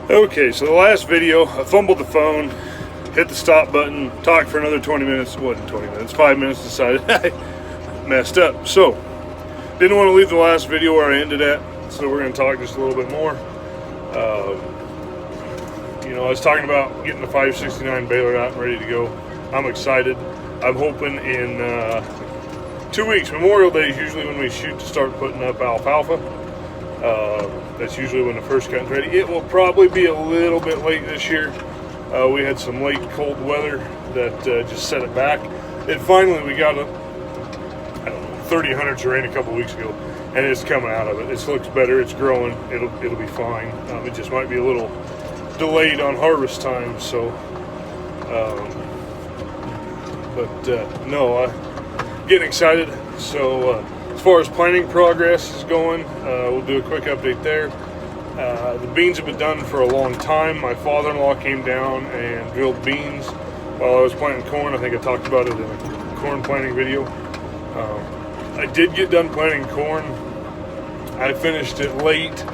Okay, so the last video, I fumbled the phone, hit the stop button, talked for another 20 minutes. It wasn't 20 minutes, 5 minutes, decided I messed up. So, didn't want to leave the last video where I ended at, so we're going to talk just a little bit more. You know, I was talking about getting the 569 baler out and ready to go. I'm excited. I'm hoping in 2 weeks, Memorial Day is usually when we shoot to start putting up alfalfa. That's usually when the first cutting's ready. It will probably be a little bit late this year. We had some late cold weather that just set it back. And finally we got 30 hundredths of rain a couple weeks ago, and it's coming out of it. It looks better, it's growing, it'll be fine. It just might be a little delayed on harvest time, so no, getting excited. So as far as planting progress is going, we'll do a quick update there. The beans have been done for a long time. My father-in-law came down and drilled beans while I was planting corn. I think I talked about it in a corn planting video. I did get done planting corn. I finished it late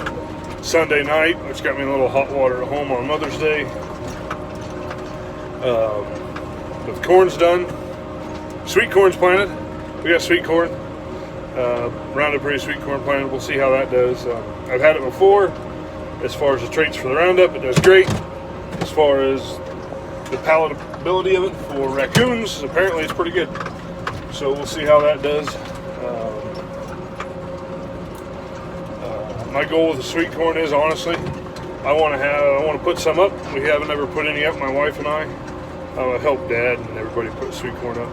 Sunday night, which got me a little hot water at home on Mother's Day. But the corn's done. Sweet corn's planted. We got sweet corn. Roundup ready sweet corn planted. We'll see how that does. I've had it before. As far as the traits for the Roundup, it does great. As far as the palatability of it for raccoons, apparently it's pretty good. So we'll see how that does. My goal with the sweet corn is, honestly, I want to put some up. We haven't ever put any up, my wife and I. I help Dad and everybody put sweet corn up.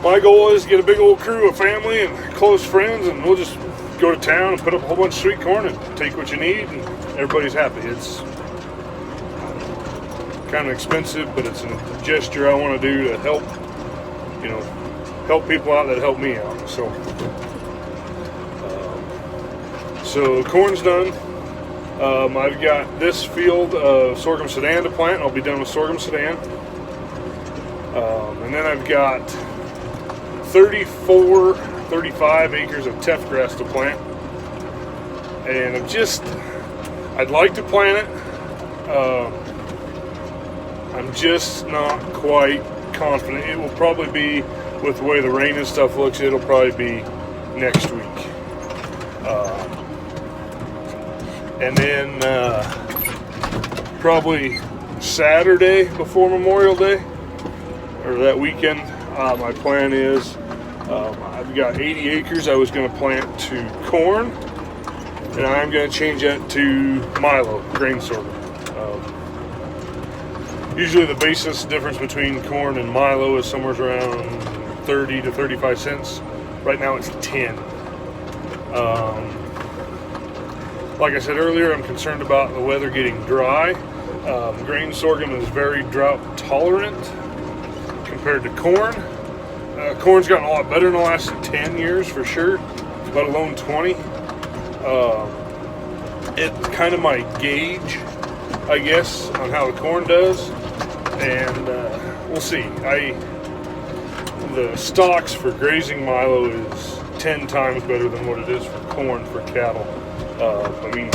My goal is to get a big old crew of family and close friends, and we'll just go to town and put up a whole bunch of sweet corn and take what you need, and everybody's happy. It's kind of expensive, but it's a gesture I want to do to help, you know, help people out that help me out. So corn's done. I've got this field of sorghum sudan to plant. I'll be done with sorghum sudan. And then I've got 35 acres of teff grass to plant. And I'd like to plant it. I'm just not quite confident. It will probably be, with the way the rain and stuff looks, it'll probably be next week. And then probably Saturday before Memorial Day, or that weekend, my plan is I've got 80 acres I was going to plant to corn, and I'm going to change that to milo, grain sorghum. Usually the basis difference between corn and milo is somewhere around 30 to 35 cents. Right now it's 10. Like I said earlier, I'm concerned about the weather getting dry. Grain sorghum is very drought tolerant compared to corn. Corn's gotten a lot better in the last 10 years for sure, let alone 20. It's kind of my gauge, I guess, on how the corn does, and we'll see. The stocks for grazing milo is 10 times better than what it is for corn for cattle. I mean,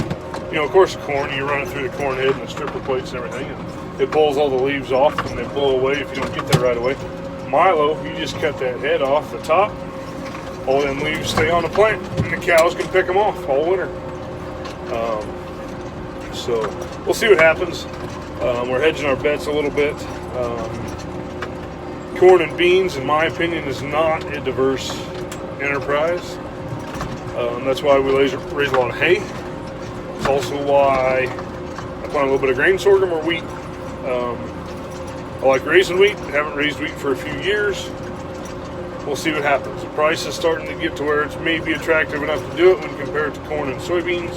you know, of course, corn, you run it through the corn head and the stripper plates and everything, and it pulls all the leaves off and they blow away if you don't get there right away. Milo, you just cut that head off the top, all them leaves stay on the plant, and the cows can pick them off all winter. So we'll see what happens. We're hedging our bets a little bit. Corn and beans, in my opinion, is not a diverse enterprise. That's why we raise a lot of hay. It's also why I plant a little bit of grain sorghum or wheat. I like raising wheat. I haven't raised wheat for a few years. We'll see what happens. The price is starting to get to where it's maybe attractive enough to do it when compared to corn and soybeans,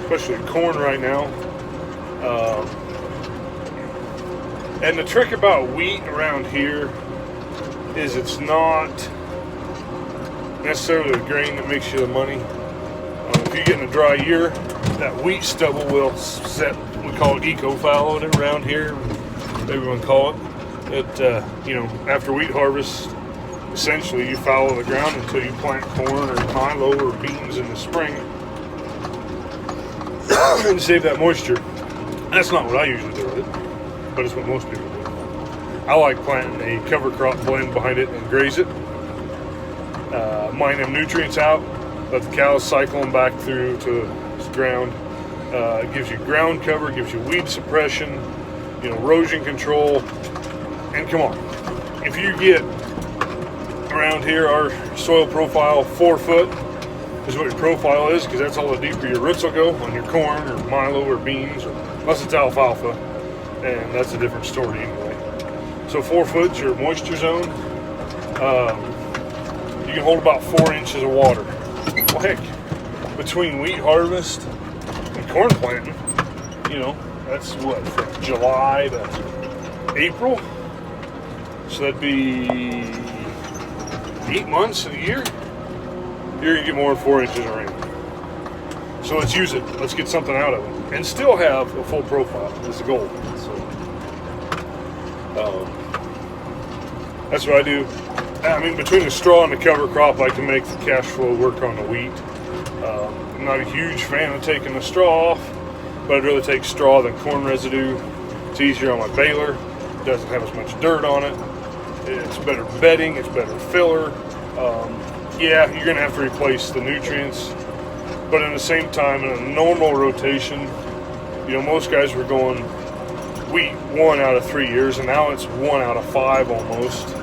especially corn right now. And the trick about wheat around here is it's not necessarily the grain that makes you the money. If you get in a dry year, that wheat stubble will set, we call it eco-fallow around here, everyone call it. You know, after wheat harvest, essentially you fallow the ground until you plant corn or milo or beans in the spring. and save that moisture. That's not what I usually do with it, but it's what most people do. I like planting a cover crop blend behind it and graze it. Mine them nutrients out, let the cows cycle them back through to the ground. It gives you ground cover, gives you weed suppression, erosion control. And come on, if you get around here, our soil profile 4 foot is what your profile is, because that's all the deeper your roots will go on your corn or milo or beans, or unless it's alfalfa, and that's a different story anyway. So 4 foot's your moisture zone. You can hold about 4 inches of water. Well, heck, between wheat harvest and corn planting, that's what, from July to April. So that'd be 8 months in a year. You're gonna get more than 4 inches of rain. So let's use it. Let's get something out of it, and still have a full profile. That's the goal. So that's what I do. I mean, between the straw and the cover crop, I can make the cash flow work on the wheat. I'm not a huge fan of taking the straw off, but I'd rather take straw than corn residue. It's easier on my baler. It doesn't have as much dirt on it. It's better bedding. It's better filler. Yeah, you're gonna have to replace the nutrients, but in the same time, in a normal rotation, most guys were going wheat 1 out of 3 years, and now it's 1 out of 5 almost.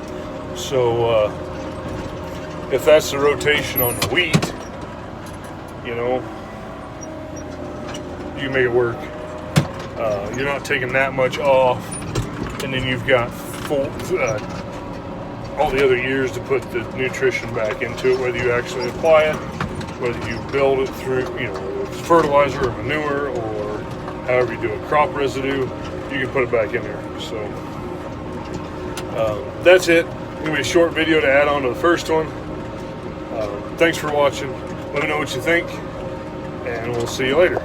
So if that's the rotation on the wheat, you can make it work. You're not taking that much off, and then you've got all the other years to put the nutrition back into it, whether you actually apply it, whether you build it through, fertilizer or manure, or however you do it, crop residue, you can put it back in there. So that's it. It's gonna be a short video to add on to the first one. Thanks for watching. Let me know what you think, and we'll see you later.